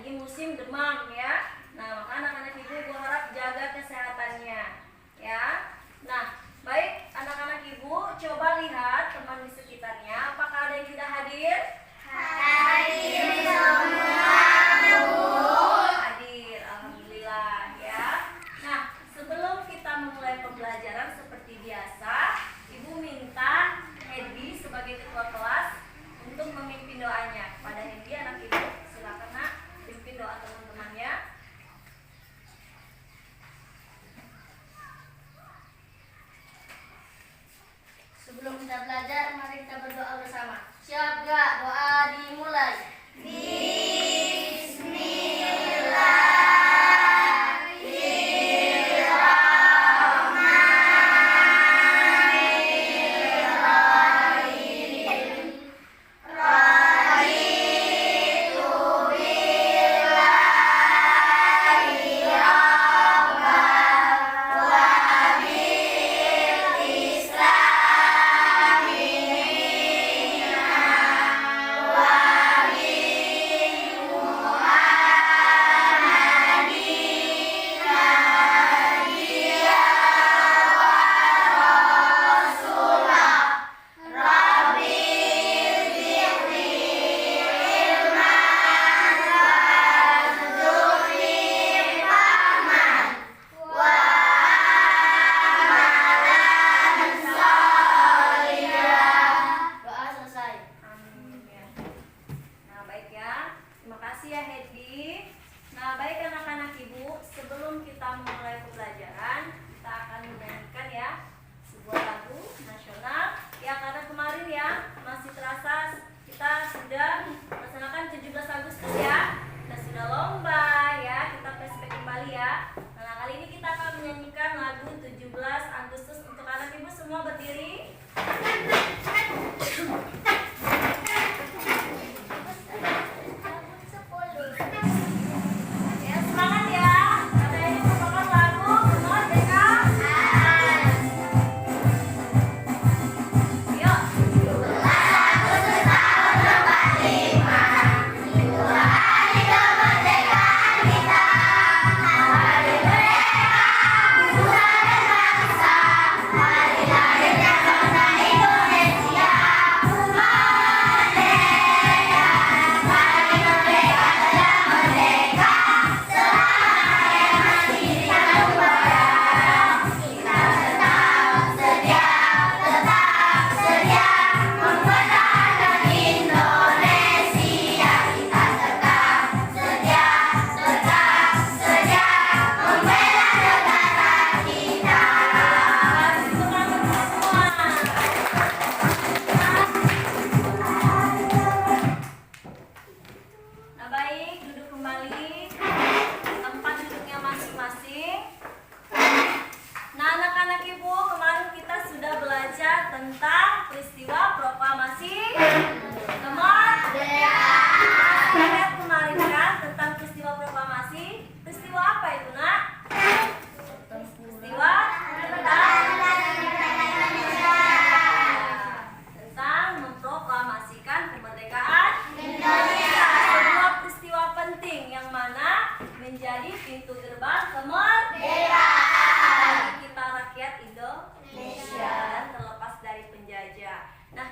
lagi musim demam ya. Nah, maka anak-anak ibu harap jaga kesehatannya ya. Nah, baik anak-anak ibu, coba lihat teman di sekitarnya, apakah ada yang tidak hadir? Hadir semua, Bu. Hadir, alhamdulillah ya. Nah, sebelum kita memulai pembelajaran seperti biasa, ibu minta Hedi sebagai ketua kelas untuk memimpin doanya. Pada Hedi, anak ibu, silakan nak pimpin doa teman-temannya. Sebelum kita belajar, mari kita berdoa bersama. Siap gak? Doa dimulai. Nah,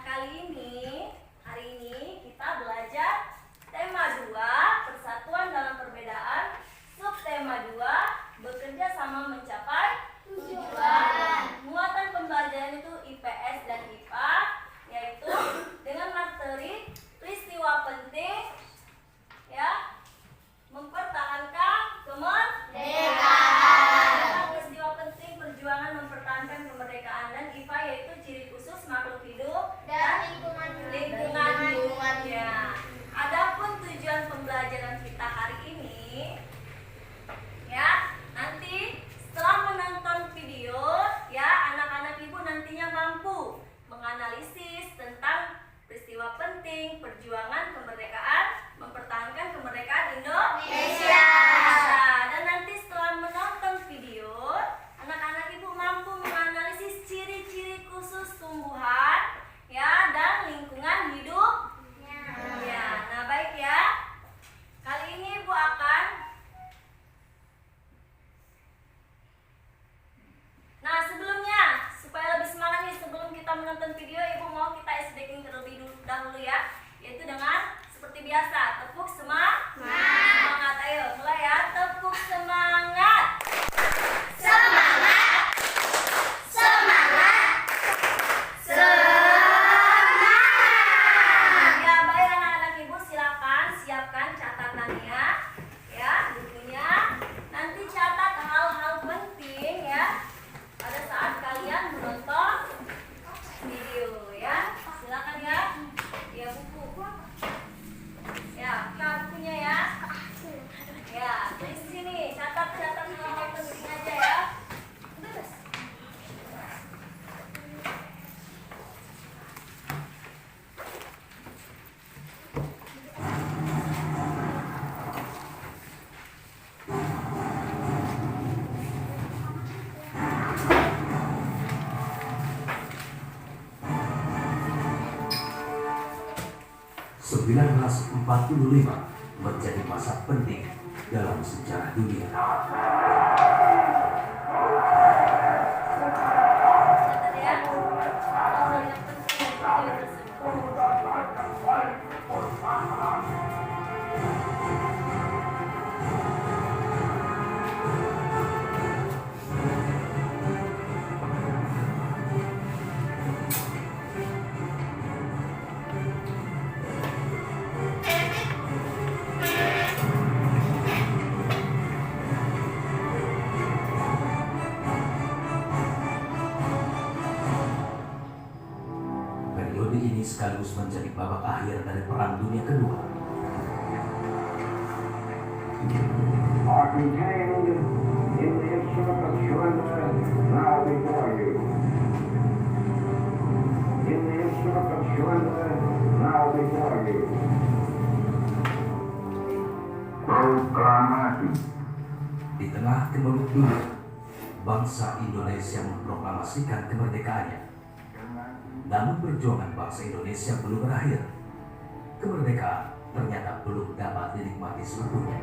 1945 menjadi masa penting dalam sejarah dunia. Periode ini sekaligus menjadi babak akhir dari Perang Dunia Kedua. Are contained in the instrument of surrender now before you. In the instrument of surrender now before you. Proklamasi. Di tengah gemuruh dunia, bangsa Indonesia memproklamasikan kemerdekaannya. Namun perjuangan bangsa Indonesia belum berakhir. Kemerdekaan ternyata belum dapat dinikmati seluruhnya.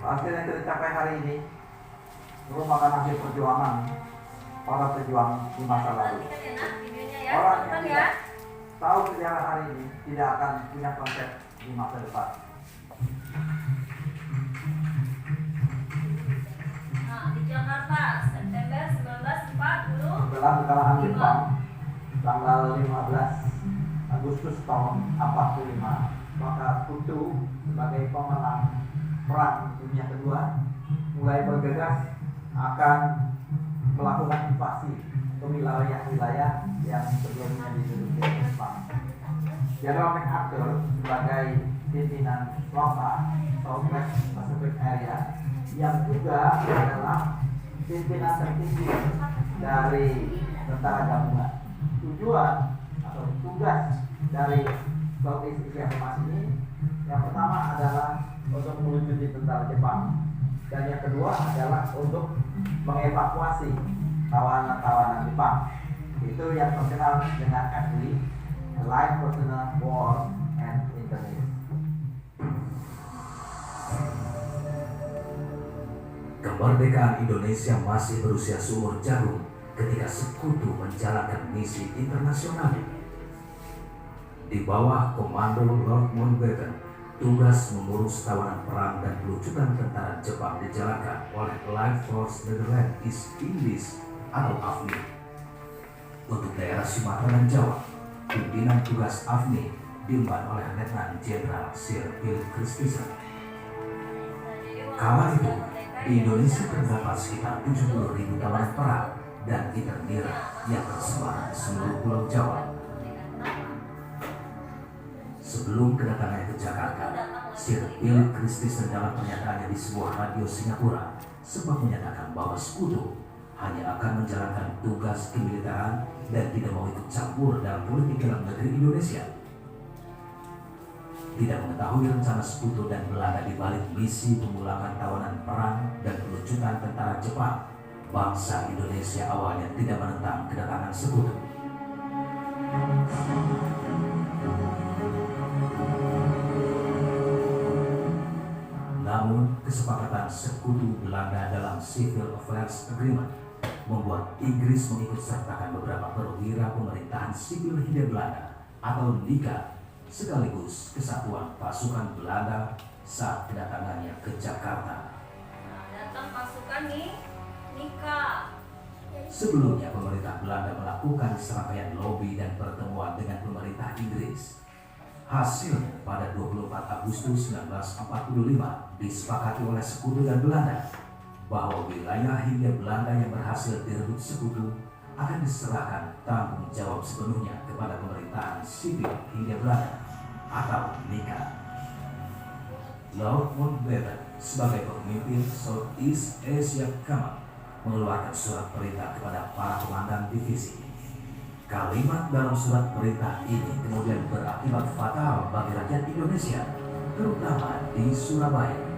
Hasil yang kita capai hari ini merupakan hasil perjuangan para pejuang di masa lalu. Orang yang tidak tahu sejarah hari ini tidak akan punya konsep di masa depan. Nah, di Jakarta, September 1940. Setelah kekalahan Jepang tanggal 15 Agustus tahun 45, maka Kutu sebagai pemenang Perang Dunia Kedua mulai bergegas akan melakukan invasi ke wilayah-wilayah yang sebelumnya diduduki Jepang. General MacArthur sebagai pimpinan SWAPA Southwest Pacific Area yang juga adalah pimpinan tertinggi dari tentara gabungan. Tujuan atau tugas dari Southeast Asia Command ini yang pertama adalah untuk melucuti tentara Jepang, dan yang kedua adalah untuk mengevakuasi tawanan-tawanan Jepang. Itu yang terkenal dengan APRI, Allied Personnel War and Internet. Kemerdekaan Indonesia masih berusia seumur jarum ketika Sekutu menjalankan misi internasional. Di bawah komando Lord Mountbatten, tugas mengurus tawanan perang dan pelucutan tentara Jepang dijalankan oleh Allied Force Netherlands East Indies atau AFNI. Untuk daerah Sumatera dan Jawa, pimpinan tugas AFNI diemban oleh Letnan Jenderal Sir Philip Christensen. Kala itu, di Indonesia terdapat sekitar 70.000 tawanan perang dan internir yang tersebar di seluruh Pulau Jawa. Sebelum kedatangannya ke Jakarta, Sir Philip Christensen dalam pernyataannya di sebuah radio Singapura sempat menyatakan bahwa Sekutu hanya akan menjalankan tugas kemiliteran dan tidak mau ikut campur dalam politik dalam negeri Indonesia. Tidak mengetahui rencana Sekutu dan Belanda di balik misi pemulangan tawanan perang dan pelucutan tentara Jepang, bangsa Indonesia awalnya tidak menentang kedatangan Sekutu. Namun, kesepakatan Sekutu Belanda dalam Civil Affairs Agreement membuat Inggris mengikut sertakan beberapa perwira pemerintahan sipil Hindia Belanda atau NIKA sekaligus kesatuan pasukan Belanda saat kedatangannya ke Jakarta. Nah, datang pasukan nih, NIKA. Sebelumnya, pemerintah Belanda melakukan serangkaian lobi dan pertemuan dengan pemerintah Inggris. Hasil pada 24 Agustus 1945 disepakati oleh Sekutu dan Belanda bahwa wilayah Hindia Belanda yang berhasil direbut sekutu akan diserahkan tanggung jawab sepenuhnya kepada pemerintahan sipil Hindia Belanda atau NICA. Lord Mountbatten sebagai pemimpin Southeast Asia Command mengeluarkan surat perintah kepada para komandan divisi. Kalimat dalam surat perintah ini kemudian berakibat fatal bagi rakyat Indonesia, terutama di Surabaya.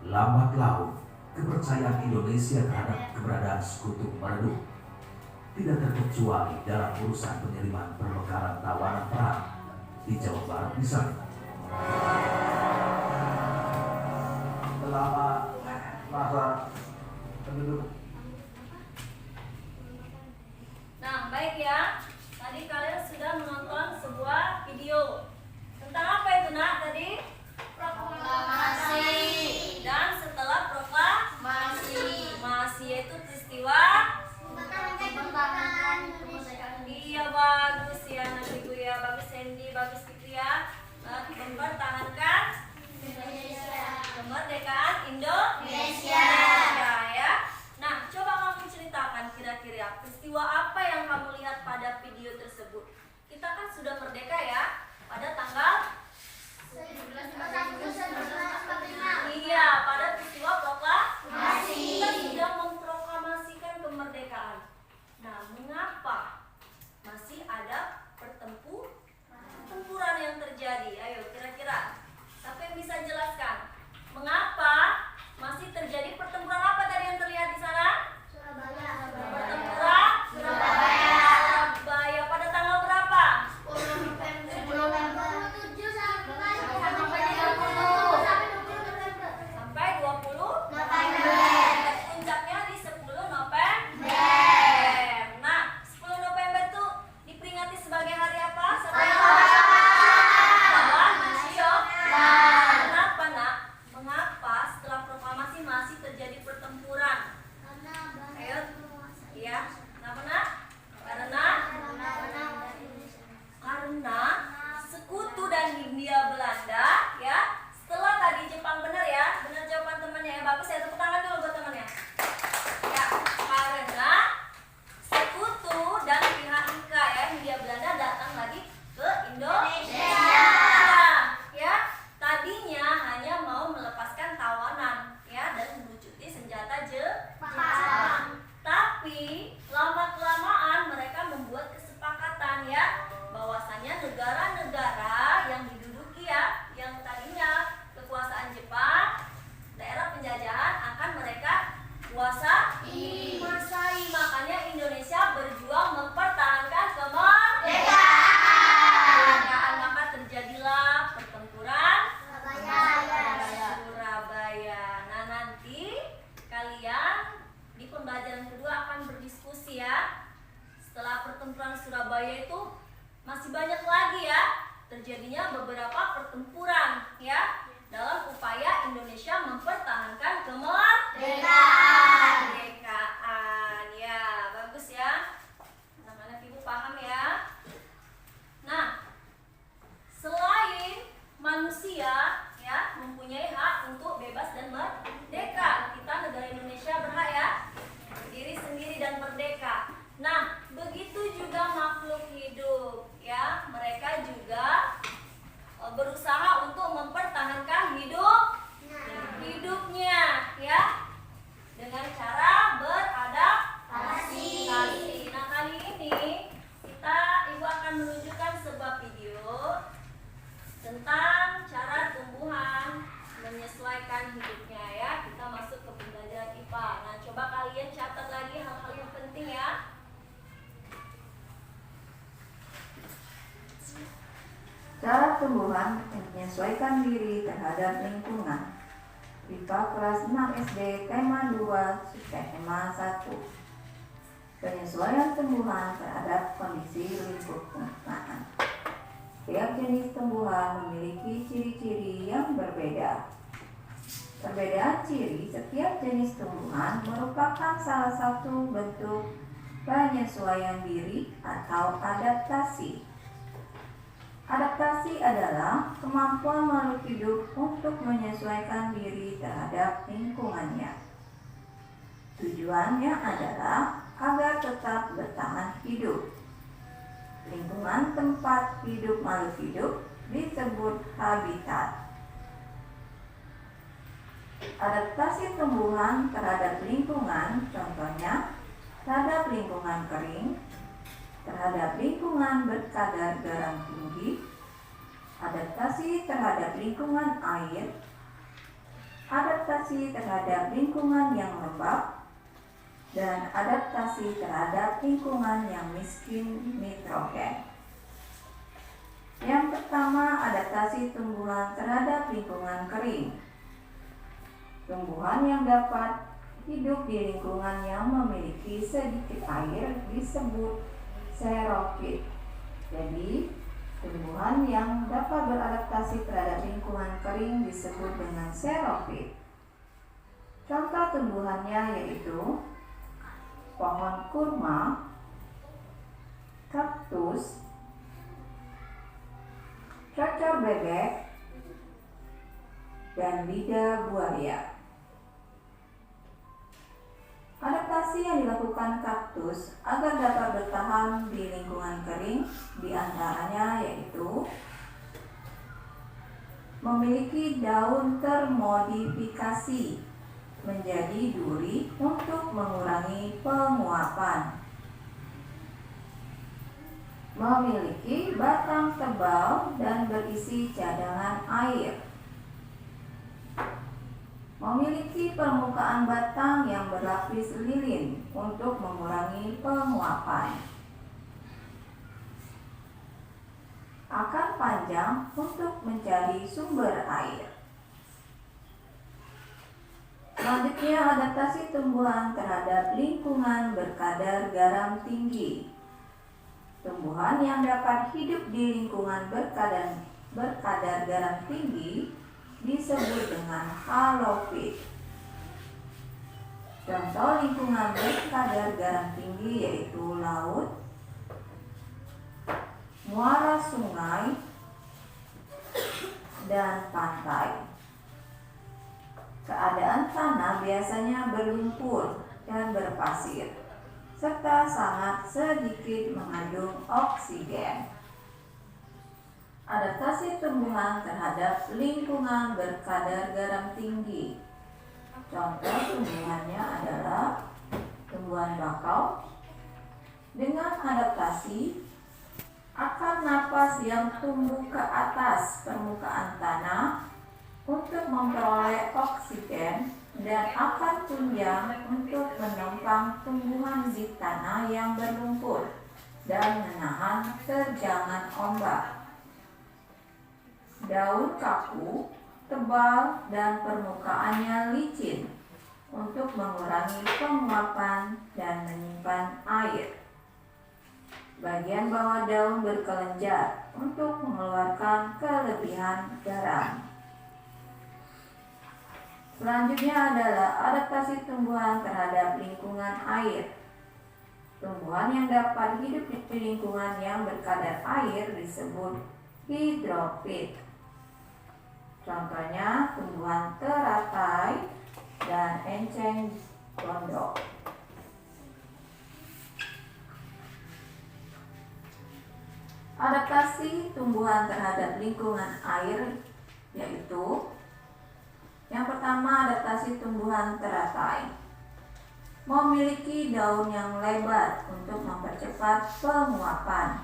Lambat laun, kepercayaan Indonesia terhadap keberadaan sekutu meredup. Tidak terkecuali dalam urusan pengiriman perbekalan tawanan perang di Jawa Barat misalnya. Selama masa penduduk. Nah, baik ya. Tadi kalian sudah menonton sebuah video. Tentang apa itu, Nak, tadi? Proklamasi. Dan setelah proklamasi yaitu peristiwa. Iya, bagus ya Nabiku ya, bagus Sandy, bagus itu ya. Mempertahankan kemerdekaan Indonesia ya. Nah, coba kamu ceritakan kira-kira peristiwa apa yang kamu lihat pada video tersebut. Kita kan sudah merdeka ya pada tanggal 1945. Iya, pada peristiwa proklamasi. Kita sudah memproklamasikan kemerdekaan. Nah, mengapa masih ada pertempuran yang terjadi? Ayo, kira-kira siapa yang bisa jelaskan? Mengapa masih terjadi pertempuran apa tadi yang terlihat di sana? Pertempuran Surabaya pada tanggal berapa? 10 November. Sampai 20 November. Puncaknya di 10 November. Nah, 10 November itu diperingati sebagai hari apa? Pahlawan nasional. Kenapa, Nak? Mengapa setelah proklamasi masih terjadi pertempuran? Ayo, iya. Kenapa, Nak? Karena sekutu dan Hindia Belanda ya. Setelah tadi Jepang, benar ya? Benar jawaban temannya ya. Bagus ya, tepuk tangan dulu buat temannya. Ya, karena sekutu dan pihak NICA ya, Hindia Belanda datang lagi ke Indonesia. Ya, tadinya hanya mau melepaskan tawanan ya dan melucuti senjata Jepang. Tapi lama-kelamaan mereka membuat kesepakatan ya, bahwasanya negara-negara yang diduduki ya, yang tadinya kekuasaan Jepang, daerah penjajahan akan mereka kuasai. Makanya Indonesia berjuang mempertahankan kemerdekaan. Maka terjadilah pertempuran Surabaya. Nah, nanti kalian di pembelajaran kedua akan berdiskusi ya. Setelah pertempuran Surabaya itu masih banyak lagi ya terjadinya beberapa pertempuran ya dalam upaya Indonesia mempertahankan kemerdekaan. Ya, bagus ya. Anak-anak Ibu paham ya. Nah, selain manusia ya mempunyai hak untuk bebas dan merdeka, kita negara Indonesia berhak ya berdiri sendiri dan merdeka. Nah, begitu juga makhluk hidup ya, mereka juga berusaha untuk mempertahankan hidupnya ya dengan cara beradaptasi. Nah, kali ini Ibu akan menunjukkan sebuah video tentang cara tumbuhan menyesuaikan hidupnya ya. Kita masuk ke pembelajaran IPA. Nah, coba kalian catat lagi hal-hal yang penting ya. Cara tumbuhan menyesuaikan diri terhadap lingkungan. IPA kelas 6 SD, tema 2, subtema 1. Penyesuaian tumbuhan terhadap kondisi lingkungan. Setiap jenis tumbuhan memiliki ciri-ciri yang berbeda. Perbedaan ciri setiap jenis tumbuhan merupakan salah satu bentuk penyesuaian diri atau adaptasi. Adaptasi adalah kemampuan makhluk hidup untuk menyesuaikan diri terhadap lingkungannya. Tujuannya adalah agar tetap bertahan hidup. Lingkungan tempat hidup makhluk hidup disebut habitat. Adaptasi tumbuhan terhadap lingkungan, contohnya terhadap lingkungan kering, terhadap lingkungan berkadar garam tinggi, adaptasi terhadap lingkungan air, adaptasi terhadap lingkungan yang lembab, dan adaptasi terhadap lingkungan yang miskin nitrogen. Yang pertama, adaptasi tumbuhan terhadap lingkungan kering. Tumbuhan yang dapat hidup di lingkungan yang memiliki sedikit air disebut xerofit. Jadi, tumbuhan yang dapat beradaptasi terhadap lingkungan kering disebut dengan xerofit. Contoh tumbuhannya yaitu pohon kurma, kaktus, cocor bebek, dan lidah buaya. Adaptasi yang dilakukan kaktus agar dapat bertahan di lingkungan kering diantaranya yaitu memiliki daun termodifikasi menjadi duri untuk mengurangi penguapan, memiliki batang tebal dan berisi cadangan air, memiliki permukaan batang yang berlapis lilin untuk mengurangi penguapan, akar panjang untuk mencari sumber air. Selanjutnya, adaptasi tumbuhan terhadap lingkungan berkadar garam tinggi. Tumbuhan yang dapat hidup di lingkungan berkadar garam tinggi disebut dengan halofit. Contoh lingkungan berkadar garam tinggi yaitu laut, muara sungai, dan pantai. Keadaan tanah biasanya berlumpur dan berpasir, serta sangat sedikit mengandung oksigen. Adaptasi tumbuhan terhadap lingkungan berkadar garam tinggi. Contoh tumbuhannya adalah tumbuhan bakau dengan adaptasi akar napas yang tumbuh ke atas permukaan tanah untuk memperoleh oksigen dan akar tunjang untuk menopang tumbuhan di tanah yang berlumpur dan menahan terjangan ombak. Daun kaku, tebal, dan permukaannya licin untuk mengurangi penguapan dan menyimpan air. Bagian bawah daun berkelenjar untuk mengeluarkan kelebihan garam. Selanjutnya adalah adaptasi tumbuhan terhadap lingkungan air. Tumbuhan yang dapat hidup di lingkungan yang berkadar air disebut hidrofit. Contohnya tumbuhan teratai dan enceng gondok. Adaptasi tumbuhan terhadap lingkungan air yaitu yang pertama, adaptasi tumbuhan teratai. Memiliki daun yang lebar untuk mempercepat penguapan.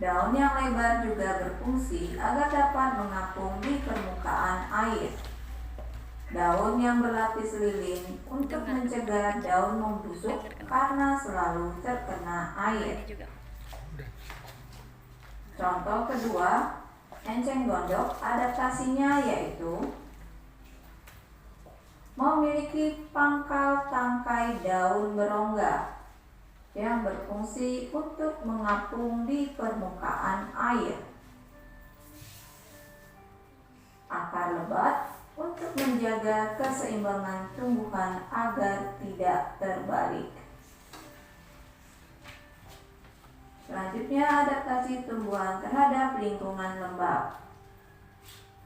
Daun yang lebar juga berfungsi agar dapat mengapung di permukaan air. Daun yang berlapis lilin untuk mencegah daun membusuk karena selalu terkena air. Contoh kedua, enceng gondok adaptasinya yaitu memiliki pangkal tangkai daun berongga yang berfungsi untuk mengapung di permukaan air. Akar lebat untuk menjaga keseimbangan tumbuhan agar tidak terbalik. Selanjutnya, adaptasi tumbuhan terhadap lingkungan lembab.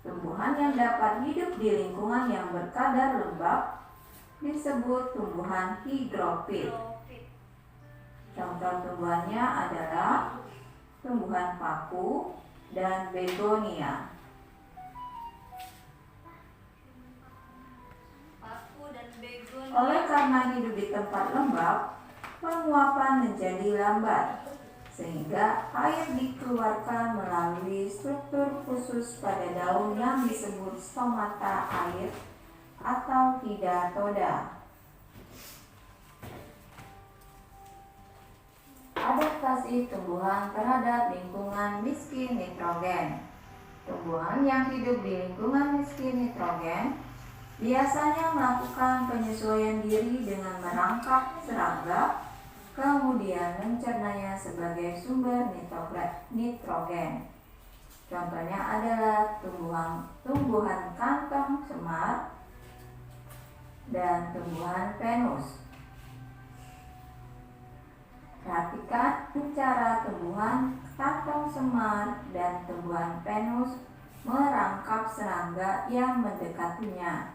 Tumbuhan yang dapat hidup di lingkungan yang berkadar lembab disebut tumbuhan higrofit. Contoh tumbuhannya adalah tumbuhan paku dan begonia. Paku dan begonia. Oleh karena hidup di tempat lembab, penguapan menjadi lambat, sehingga air dikeluarkan melalui struktur khusus pada daun yang disebut stomata air atau hidatoda. Adaptasi tumbuhan terhadap lingkungan miskin nitrogen. Tumbuhan yang hidup di lingkungan miskin nitrogen biasanya melakukan penyesuaian diri dengan merangkap serangga, kemudian mencernanya sebagai sumber nitrogen. Contohnya adalah tumbuhan kantong semar dan tumbuhan penus. Perhatikan cara tumbuhan kantong semar dan tumbuhan penus merangkap serangga yang mendekatinya.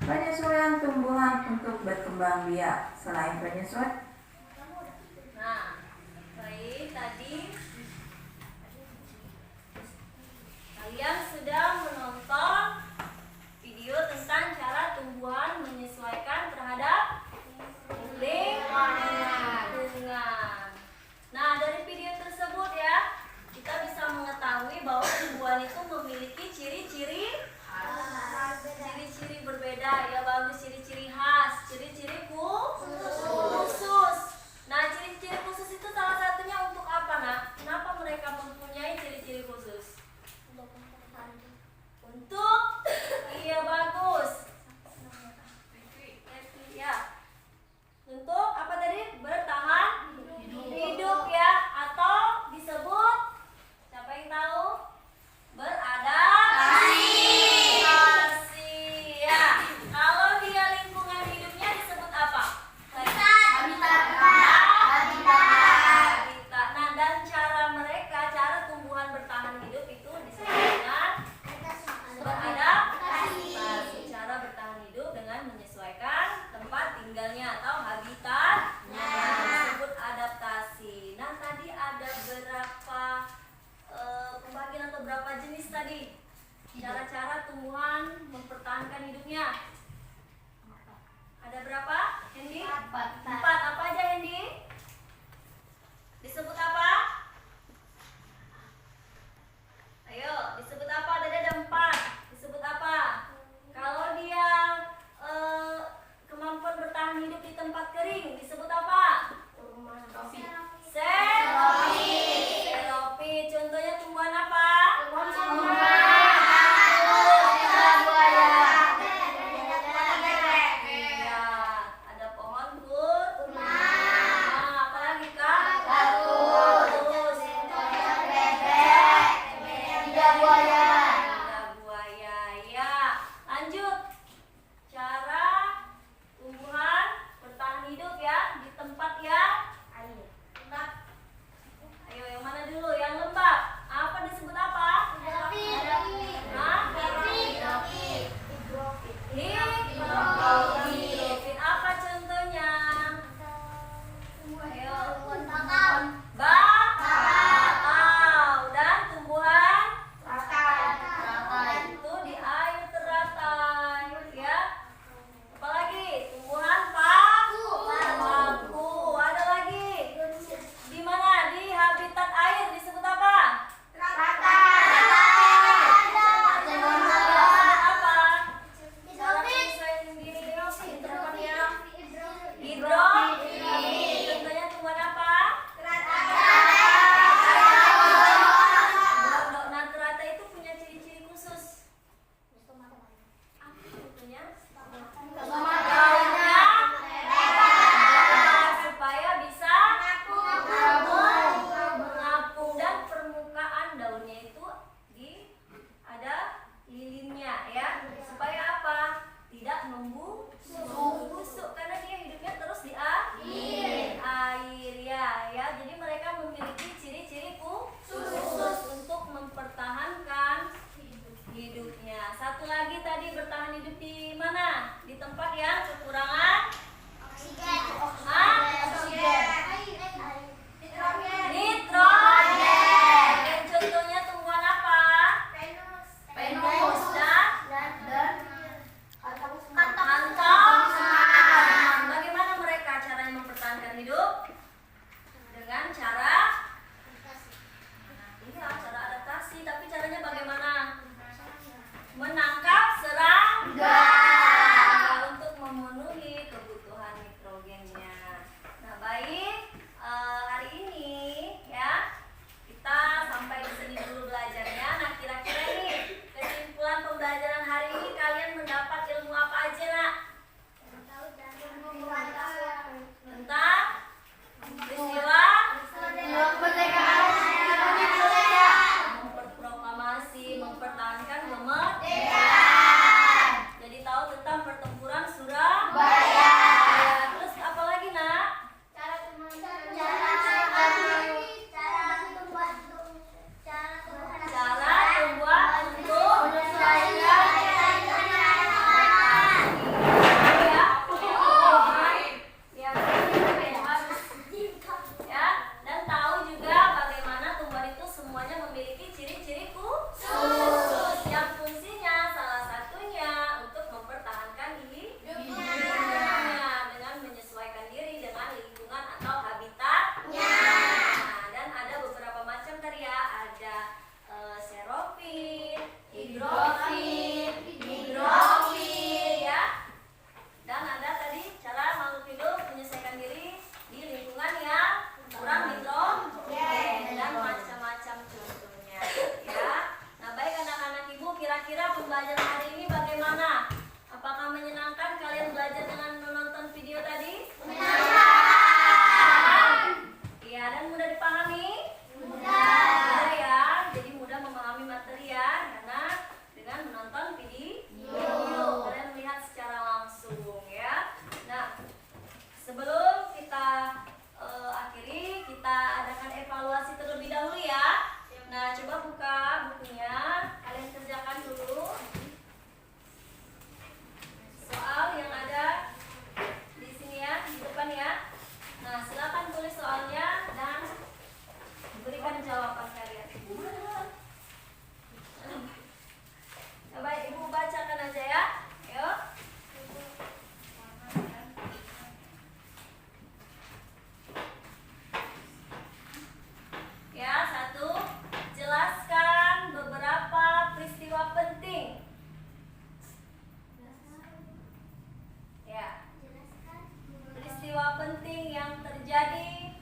Penyesuaian tumbuhan untuk berkembang biak. Selain penyesuaian, Nah, baik, tadi kalian sudah menonton video tentang cara tumbuhan menyesuaikan terhadap lingkungan. Nah, dari video tersebut ya, kita bisa mengetahui bahwa tumbuhan itu memiliki ciri-ciri berbeda, ya bagus, ciri-ciri khas, ciri-ciri khusus. Nah, ciri-ciri khusus itu salah satunya untuk apa, Nak? Kenapa mereka mempunyai ciri-ciri khusus? di tempat yang kekurangan Oksigen. nitrogen. Dan contohnya tumbuhan apa? Pinus dan kantong senapan. Bagaimana mereka caranya mempertahankan hidup? Dengan cara cara adaptasi. Tapi caranya bagaimana? Menangkap serangga untuk memenuhi kebutuhan nitrogennya. Nah, baik, hari ini ya kita sampai di sini dulu belajarnya. Nah, kira-kira nih kesimpulan pembelajaran hari ini, kalian mendapat ilmu apa aja, Nak? Tentang peristiwa memproklamasi, mempertahankan kemerdekaan. Jadi tahu tentang pertempuran Surabaya. Terus apa lagi, Nak? Cara tumbuhan untuk ya, dan tahu juga bagaimana tumbuhan itu semuanya memiliki ciri-ciri khusus yang fungsinya salah satunya untuk mempertahankan hidupnya dengan menyesuaikan diri dengan lingkungan atau habitatnya. Nah, dan ada beberapa macam tadi ya, ada xerofit, hidrofit, ya. Dan ada tadi cara makhluk hidup menyesuaikan diri di lingkungan yang kurang nitrogen dan macam-macam contohnya ya. Nah, baik anak-anak Ibu, kira-kira pembelajaran hari ini bagaimana? Apakah menyenangkan kalian belajar dengan menonton video tadi? Iya, dan mudah dipahami? Mudah ya. Jadi mudah memahami materi ya, karena dengan menonton video kalian melihat secara langsung ya. Nah, sebelum kita akhiri, kita adakan evaluasi terlebih dahulu ya. Nah, coba buka bukunya, kalian kerjakan dulu soal yang ada di sini ya, di depan ya. Nah, silakan tulis soalnya dan berikan jawaban kalian. Coba Ibu bacakan aja ya. Ayo. Ya, 1. Jelaskan beberapa peristiwa penting. Ya. Peristiwa penting yang terjadi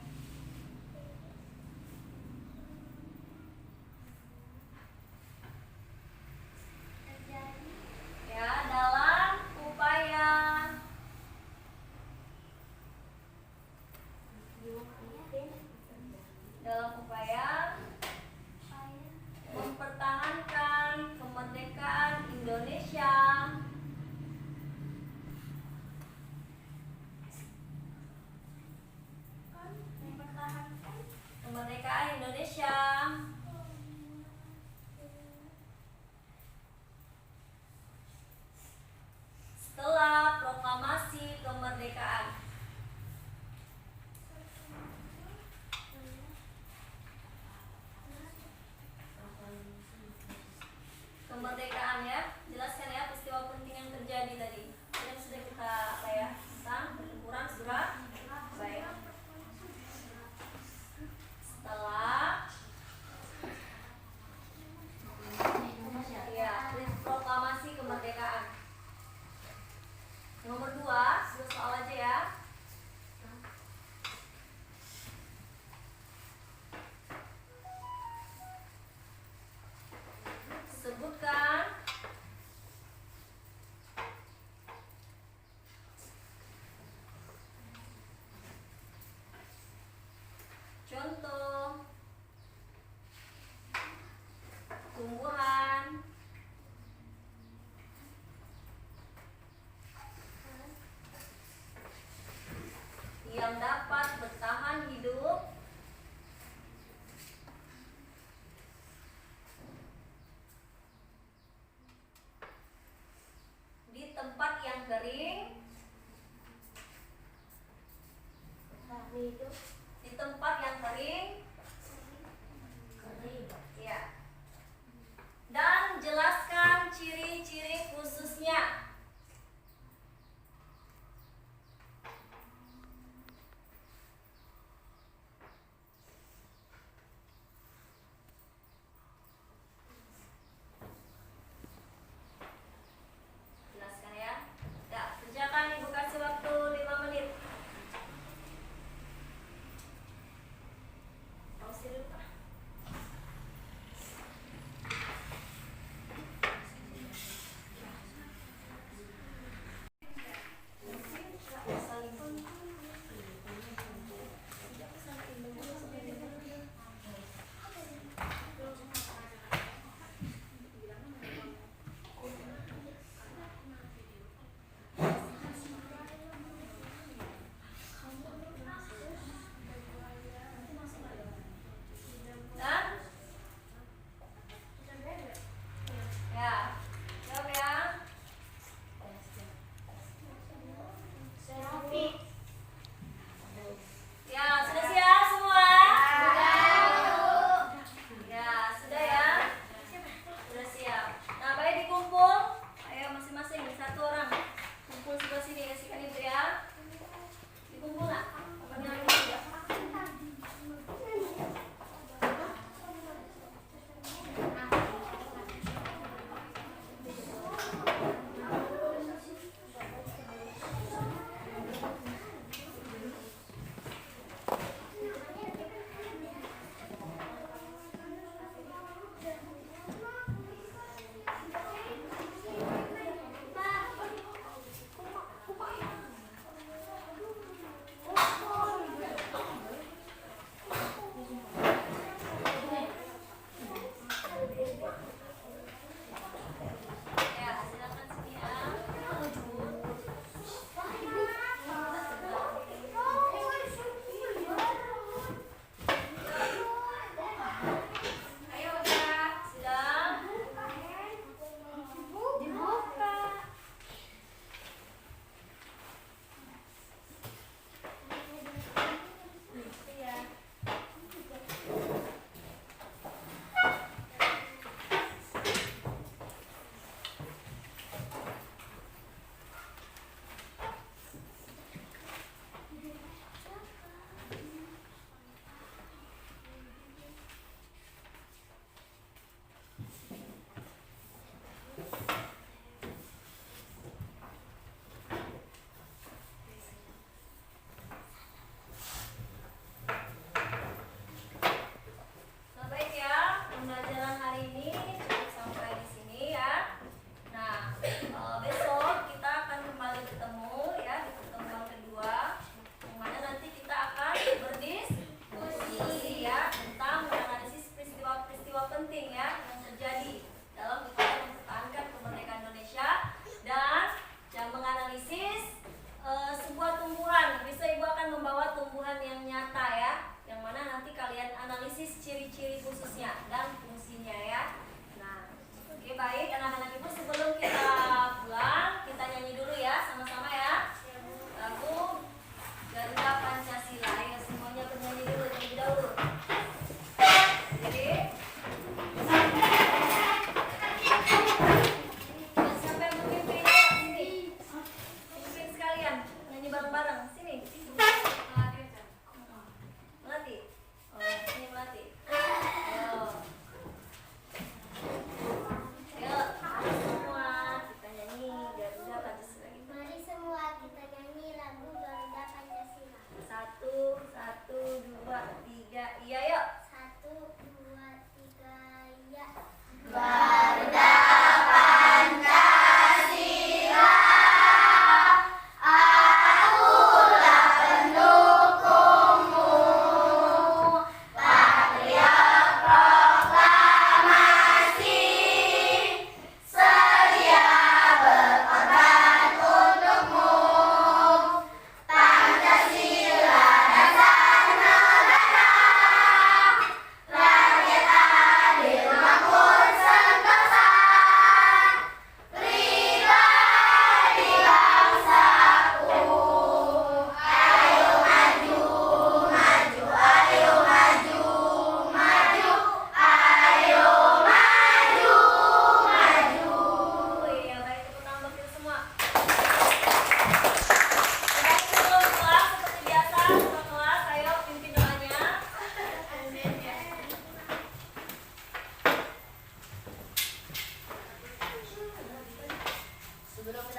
ya dalam upaya mempertahankan kemerdekaan Indonesia. Kemerdekaan Indonesia setelah proklamasi kemerdekaan. Kemerdekaan ya, jelaskan ya peristiwa penting yang terjadi tadi. Yang sudah kita tentang pertempuran Surabaya. Setelah ya, proklamasi kemerdekaan. Nomor 2, soal aja ya. Sebutkan contoh tumbuhan yang dapat bertahan hidup di tempat yang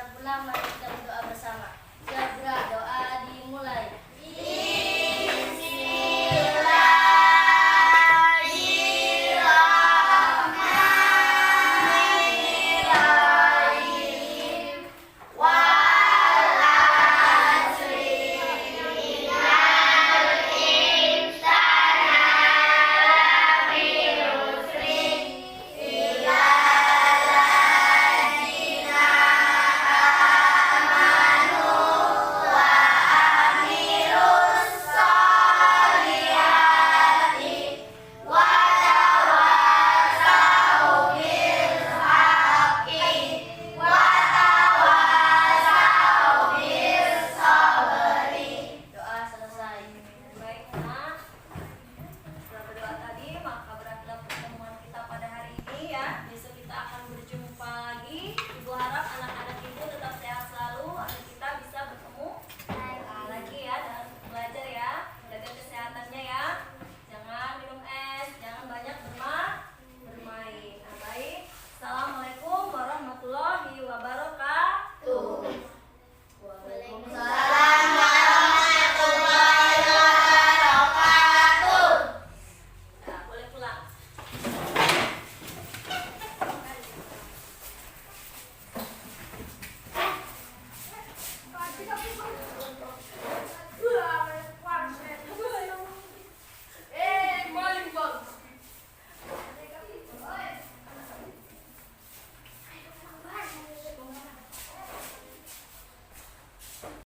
kita pulang, mari kita berdoa bersama. Siap gerak, doa